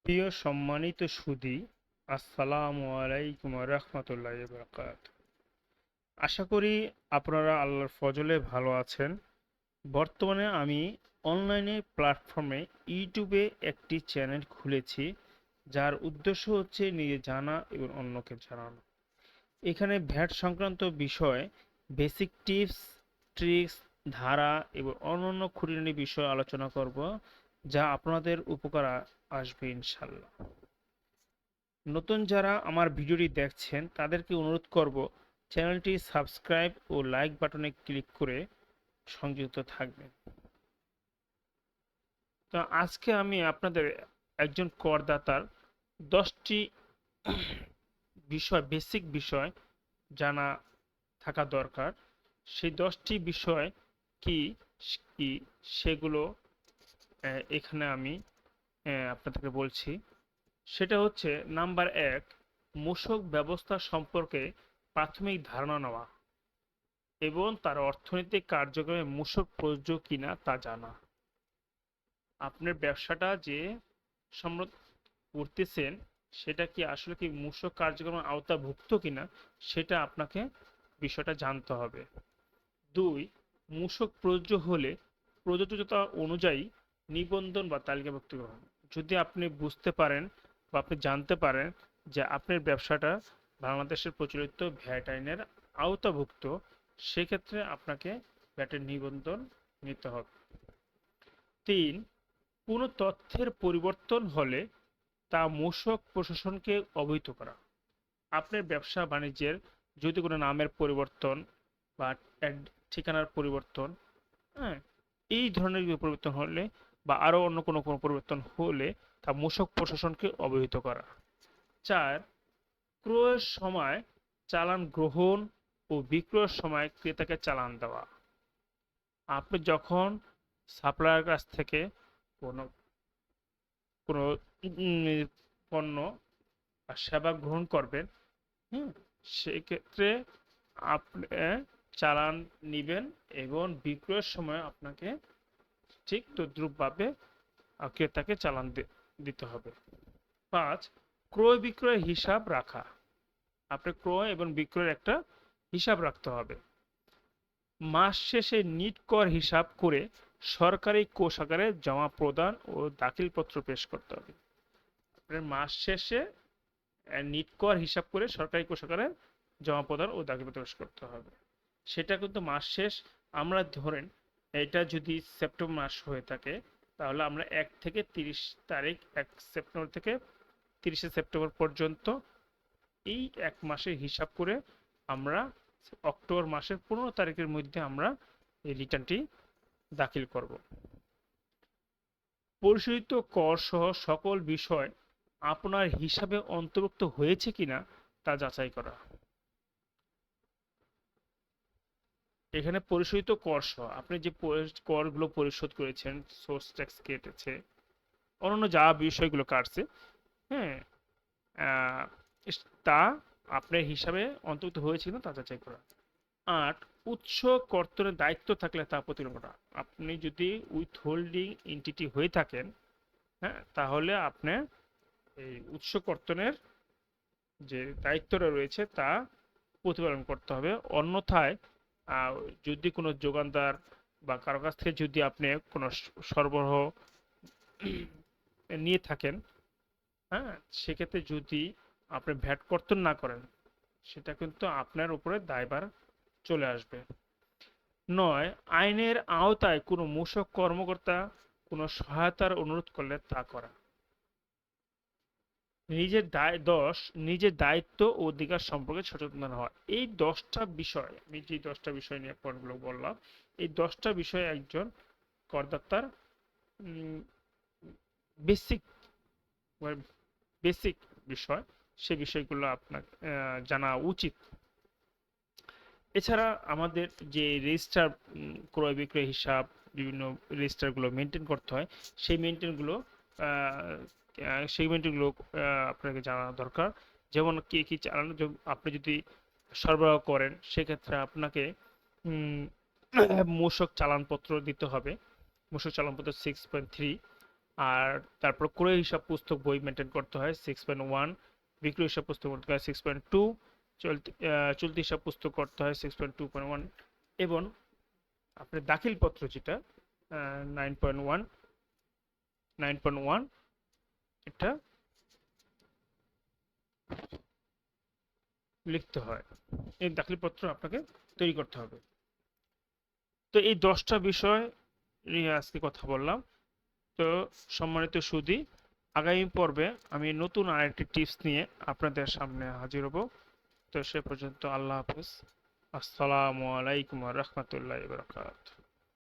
প্রিয় সম্মানিত সুধী, আসসালামু আলাইকুম রহমতুল্লাহ বারাকাত। আশা করি আপনারা আল্লাহর ফজলে ভালো আছেন। বর্তমানে আমি অনলাইনে প্ল্যাটফর্মে ইউটিউবে একটি চ্যানেল খুলেছি, যার উদ্দেশ্য হচ্ছে নিজে জানা এবং অন্যকে জানানো। এখানে ভ্যাট সংক্রান্ত বিষয়, বেসিক টিপস, ট্রিক্স, ধারা এবং অন্যান্য খুঁটিনাটি বিষয় আলোচনা করব, যা আপনাদের উপকার আসবে ইনশাল্লাহ। নতুন যারা আমার ভিডিওটি দেখছেন তাদেরকে অনুরোধ করব চ্যানেলটি সাবস্ক্রাইব ও লাইক বাটনে ক্লিক করে সংযুক্ত থাকবেন। তো আজকে আমি আপনাদের একজন করদাতার 10টি বেসিক বিষয় জানা থাকা দরকার। সেই 10টি বিষয় কি কি সেগুলো এখানে আমি আপনাদেরকে বলছি। সেটা হচ্ছে নাম্বার 1, মূসক ব্যবস্থা সম্পর্কে প্রাথমিক ধারণা নেওয়া এবং তার অর্থনৈতিক কার্যক্রমে মূসক প্রযোজ্য কিনা তা জানা। আপনার ব্যবসাটা যে সম্মত করতেছেন সেটা কি আসলে কি মূসক কার্যক্রমের আওতাভুক্ত কিনা সেটা আপনাকে বিষয়টা জানতে হবে। 2, মূসক প্রযোজ্য হলে প্রযোজ্যতা অনুযায়ী নিবন্ধন বা তালিকাভুক্ত করুন। যদি আপনি বুঝতে পারেন বা আপনি জানতে পারেন যে আপনার ব্যবসাটা বাংলাদেশের প্রচলিত ভ্যাট আইনের আওতাভুক্ত, সেক্ষেত্রে আপনাকে ভ্যাটের নিবন্ধন নিতে হবে। 3, কোনো তথ্যের পরিবর্তন হলে তা মূসক প্রশাসনকে অবহিত করা। আপনার ব্যবসা বাণিজ্যের যদি কোনো নামের পরিবর্তন বা ঠিকানার পরিবর্তন, হ্যাঁ, এই ধরনের পরিবর্তন হলে বা আরও অন্য কোনো পরিবর্তন হলে তা মূসক প্রশাসনকে অবহিত করা। 4, ক্রয়ের সময় চালান গ্রহণ ও বিক্রয়ের সময় ক্রেতাকে চালান দেওয়া। আপনি যখন সাপ্লায়ার কাছ থেকে কোনো কোনো পণ্য বা সেবা গ্রহণ করবেন, হুম, সেক্ষেত্রে আপনি চালান নিবেন এবং বিক্রয়ের সময় আপনাকে ঠিক তদ্রূপভাবে ক্রেতাকে চালান দিতে হবে। 5, ক্রয় বিক্রয় হিসাব রাখা। আপনি ক্রয় এবং বিক্রয়ের একটা হিসাব রাখতে হবে। মাস শেষে নিট কর হিসাব করে সরকারি কোষাগারে জমা প্রদান ও দাখিলপত্র পেশ করতে হবে। আপনার মাস শেষে নিট কর হিসাব করে সরকারি কোষাগারে জমা প্রদান ও দাখিলপত্র পেশ করতে হবে। সেটা কিন্তু মাস শেষ, আমরা ধরেন এটা যদি সেপ্টেম্বর মাস হয়ে থাকে তাহলে আমরা 1 থেকে 30 তারিখ, 1 সেপ্টেম্বর থেকে 30শে সেপ্টেম্বর পর্যন্ত এই এক মাসের হিসাব করে আমরা অক্টোবর মাসের 15 তারিখের মধ্যে আমরা এই রিটার্নটি দাখিল করব। পরিশোধিত কর সহ সকল বিষয় আপনার হিসাবে অন্তর্ভুক্ত হয়েছে কিনা তা যাচাই করা। এখানে পরিশোধিত কর সহ আপনি যে করগুলো পরিশোধ করেছেন, সোর্স ট্যাক্স কেটেছে, অন্যান্য যা বিষয়গুলো কাটছে, হ্যাঁ, তা আপনার হিসাবে অন্তর্ভুক্ত হয়েছে কিনা তা যাচাই করা। 8, উৎস কর্তনের দায়িত্ব থাকলে তা প্রতিবেদন করা। আপনি যদি উইথ হোল্ডিং এন্টিটি হয়ে থাকেন, হ্যাঁ, তাহলে আপনি এই উৎস কর্তনের যে দায়িত্বটা রয়েছে তা প্রতিপালন করতে হবে। অন্যথায় যদি কোনো যোগানদার বা কারো কাছ থেকে যদি আপনি কোনো সরবরাহ নিয়ে থাকেন, হ্যাঁ, সেক্ষেত্রে যদি আপনি ভ্যাট কর্তন না করেন সেটা কিন্তু আপনার উপরে দায়ভার চলে আসবে। 9, আইনের আওতায় কোনো মূসক কর্মকর্তা কোনো সহায়তার অনুরোধ করলে তা করা। 10, নিজের দায়িত্ব ও অধিকার সম্পর্কে সচেতন হওয়া। এই 10টা বিষয়, আমি যে 10টা বিষয় নিয়ে পয়েন্টগুলো বললাম, এই 10টা বিষয় একজন করদাতার বেসিক বেসিক বিষয়, সে বিষয়গুলো আপনার জানা উচিত। এছাড়া আমাদের যে রেজিস্টার, ক্রয় বিক্রয় হিসাব, বিভিন্ন রেজিস্টারগুলো মেনটেন করতে হয়, সেই মেনটেনগুলো সেগমেন্টগুলো আপনাকে জানা দরকার। যেমন কে কী চালানো, আপনি যদি সরবরাহ করেন সেক্ষেত্রে আপনাকে মূসক চালানপত্র দিতে হবে। মূসক চালানপত্র 6.3, আর তারপর ক্রয় হিসাব পুস্তক বই মেনটেন করতে হয় 6.1, বিক্রয় হিসাব পুস্তক করতে হয় 6.2, চলতি হিসাব পুস্তক করতে হয় 6.2.1, এবং আপনার দাখিলপত্র যেটা 9.1, 9.1 এটা লিখতে হয়। এই দাখিলপত্র আপনাকে তৈরি করতে হবে। তো এই 10টা বিষয় নিয়ে আজকে কথা বললাম। তো সম্মানিত সুধী, আগামী পর্বে আমি নতুন আরেকটি টিপস নিয়ে আপনাদের সামনে হাজির হব। তো সে পর্যন্ত আল্লাহ হাফেজ। আসসালামু আলাইকুম ওয়া রাহমাতুল্লাহি ওয়া বারাকাতুহু।